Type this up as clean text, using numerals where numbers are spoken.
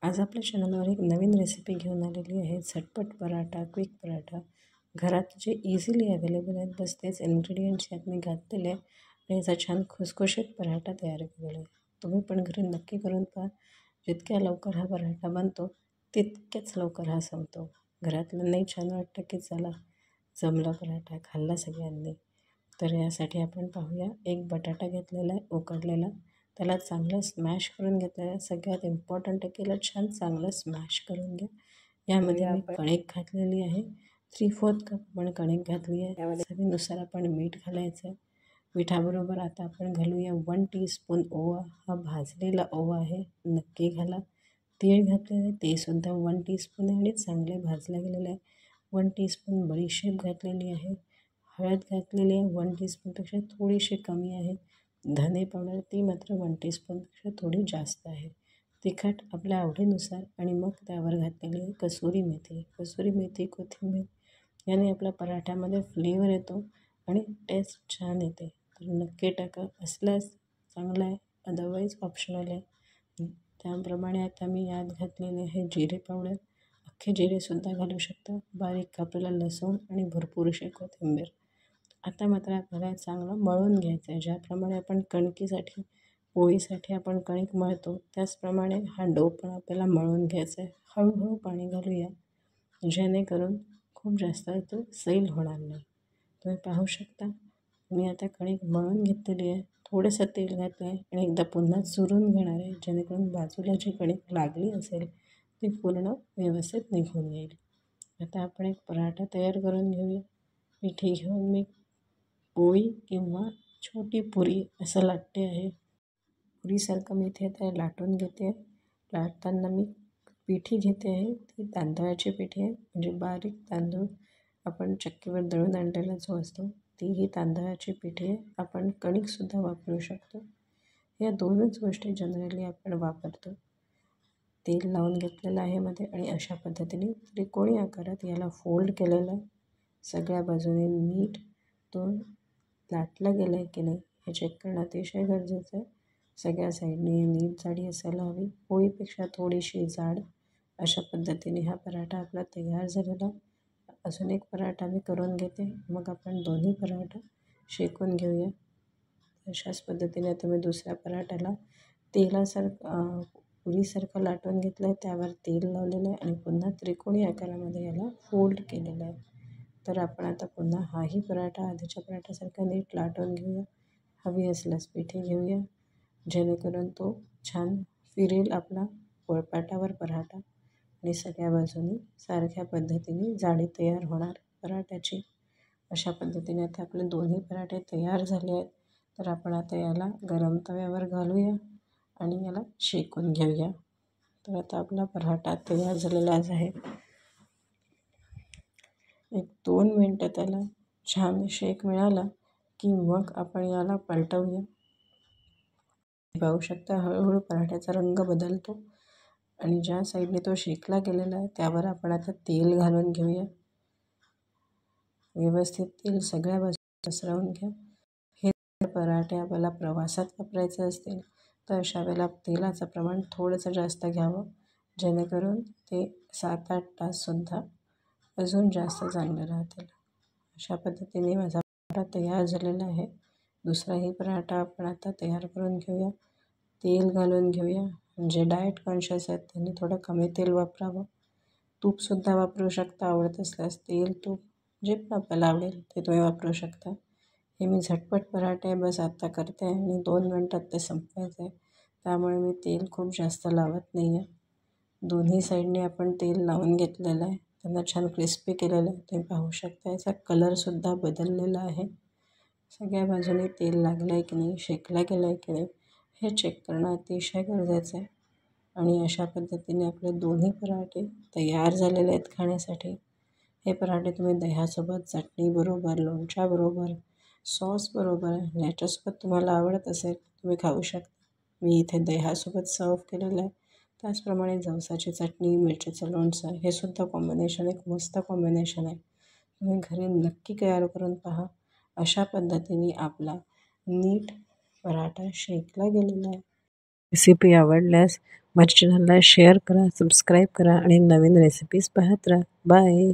आज आपल्या चॅनलवर एक नवीन रेसिपी घेऊन आलेली आहे. झटपट पराठा, क्विक पराठा. घरात जे इझिली अवेलेबल आहेत, बस तेच इन्ग्रेडियंट्स यात मी घातलेले आहे आणि याचा छान खुसखुशीत पराठा तयार केलेला आहे. तुम्ही पण घरी नक्की करून पहा. जितक्या लवकर हा पराठा बनतो तितक्याच लवकर हा संपतो. घरातल्यांनाही छान वाटतं की चला जमला पराठा, खाल्ला सगळ्यांनी. तर यासाठी आपण पाहूया, एक बटाटा घेतलेला आहे उकडलेला, त्याला चांगलं स्मॅश करून घेतलेलं आहे. सगळ्यात इम्पॉर्टंट आहे की याला छान चांगलं स्मॅश करून घ्या. यामध्ये मी कणिक घातलेली आहे, 3/4 कप आपण कणिक घातली आहे. यामध्ये चवीनुसार आपण मीठ घालायचं आहे. मिठाबरोबर आता आपण घालूया 1 टीस्पून ओवा. हा भाजलेला ओवा आहे, नक्की घाला. तीळ घातलेलं आहे, ते सुद्धा 1 टीस्पून आहे आणि चांगले भाजले गेलेले आहे. 1 टीस्पून बडीशेप घातलेली आहे. हळद घातलेली आहे, 1 टीस्पूनपेक्षा थोडीशी कमी आहे. धने पावडर ती मात्र 1 टीस्पूनपेक्षा थोडी जास्त आहे. तिखट आपल्या आवडीनुसार आणि मग त्यावर घातलेली आहे कसुरी मेथी. कसुरी मेथी, कोथिंबीर याने आपल्या पराठ्यामध्ये फ्लेवर येतो आणि टेस्ट छान येते. तर नक्की टाका. असल्यास चांगलं आहे, अदरवाईज ऑप्शनल आहे. त्याप्रमाणे आता मी यात घातलेले आहे जिरे पावडर. अख्खे जिरेसुद्धा घालू शकता. बारीक कापलेला लसूण आणि भरपूरशी कोथिंबीर. आता मात्र आपल्याला चांगलं मळून घ्यायचं आहे. ज्याप्रमाणे आपण कणकीसाठी, पोळीसाठी आपण कणिक मळतो त्याचप्रमाणे हा डो पण आपल्याला मळून घ्यायचा आहे. हळूहळू पाणी घालूया, जेणेकरून खूप जास्त तो सैल होणार नाही. तुम्ही पाहू शकता मी आता कणिक मळून घेतलेली आहे. थोडंसं तेल घातलं आहे आणि एकदा पुन्हा चुरून घेणार आहे, जेणेकरून बाजूला जी कणिक लागली असेल ती पूर्ण व्यवस्थित निघून येईल. आता आपण एक पराठा तयार करून घेऊया. पिठी घेऊन मी पोळी किंवा छोटी पुरी असं लाटते आहे. पुरीसारखं मी इथे आता लाटून घेते आहे. लाटताना मी पिठी घेते आहे, ती तांदळाची पिठी आहे. म्हणजे बारीक तांदूळ आपण चक्कीवर दळून आणलेला जो असतो तीही तांदळाची पिठी आहे. आपण कणिकसुद्धा वापरू शकतो. या दोनच गोष्टी जनरली आपण वापरतो. तेल लावून घेतलेलं आहे मध्ये आणि अशा पद्धतीने त्रिकोणी आकारात याला फोल्ड केलेलं आहे. सगळ्या बाजूने नीट तो लाटला गेला आहे की नाही हे चेक करणं अतिशय गरजेचं आहे. सगळ्या साईडने नीट जाडी असायला हवी, पोळीपेक्षा थोडीशी जाड. अशा पद्धतीने हा पराठा आपला तयार झालेला. अजून एक पराठा मी करून घेते, मग आपण दोन्ही पराठा शेकून घेऊया. अशाच पद्धतीने आता मी दुसऱ्या पराठ्याला पुरीसारखं लाटून घेतलं आहे, त्यावर तेल लावलेलं आहे आणि पुन्हा त्रिकोणी आकारामध्ये याला फोल्ड केलेलं आहे. तर आपण आता पुन्हा हाही पराठा आधीच्या पराठ्यासारखा नीट लाटून घेऊया. हवी असल्यास पिठी घेऊया, जेणेकरून तो छान फिरेल आपला पोळपाटावर पराठा आणि सगळ्या बाजूनी सारख्या पद्धतीने जाडी तयार होणार पराठ्याची. अशा पद्धतीने आता आपले दोन्ही पराठे तयार झाले आहेत. तर आपण आता याला गरम तव्यावर घालूया आणि याला शेकून घेऊया. तर आता आपला पराठा तयार झालेलाच आहे. एक 2 मिनटं त्याला छान शेक मिळाला की मग आपण याला पलटवूया. पाहू शकता हळूहळू पराठ्याचा रंग बदलतो आणि ज्या साईडने तो शेकला गेलेला आहे त्यावर आपण आता तेल घालून घेऊया. व्यवस्थित तेल सगळ्या बाजूला पसरवून घ्या. हे पराठे आपल्याला प्रवासात वापरायचे असतील तर अशा वेळेला तेलाचं प्रमाण थोडंसं जास्त घ्यावं, जेणेकरून ते 7-8 ताससुद्धा अजून जास्त चांगले राहतील. अशा पद्धतीने माझा पराठा तयार झालेला आहे. दुसराही पराठा आपण आता तयार करून घेऊया. तेल घालून घेऊया. जे डाएट कॉन्शियस आहेत त्यांनी थोडं कमी तेल वापरावं. तूपसुद्धा वापरू शकता, आवडत असल्यास तेल, तूप जे पण आपल्याला आवडेल ते तुम्ही वापरू शकता. हे मी झटपट पराठे बस आता करते आणि 2 मिनटात ते संपवायचं आहे, त्यामुळे मी तेल खूप जास्त लावत नाही आहे. दोन्ही साईडने आपण तेल लावून घेतलेलं आहे, त्यांना छान क्रिस्पी केलेलं आहे. तुम्ही पाहू शकता याचा कलरसुद्धा बदललेला आहे. सगळ्या बाजूने तेल लागलं आहे की नाही, शेकला गेलं आहे की नाही हे चेक करणं अतिशय गरजेचं आहे. आणि अशा पद्धतीने आपले दोन्ही पराठे तयार झालेले आहेत खाण्यासाठी. हे पराठे तुम्ही दह्यासोबत, चटणीबरोबर, लोणच्याबरोबर, सॉसबरोबर, याच्यासोबत तुम्हाला आवडत असेल तुम्ही खाऊ शकता. मी इथे दह्यासोबत सर्व केलेलं आहे. त्याचप्रमाणे जवसाची चटणी, मिरचीचं लोणचं हे सुद्धा कॉम्बिनेशन एक मस्त कॉम्बिनेशन आहे. तुम्ही घरी नक्की तयार करून पहा. अशा पद्धतीने आपला नीट पराठा शेकला गेलेला आहे. रेसिपी आवडल्यास माझ्या चॅनलला शेअर करा, सबस्क्राईब करा आणि नवीन रेसिपीज पाहत राहा. बाय.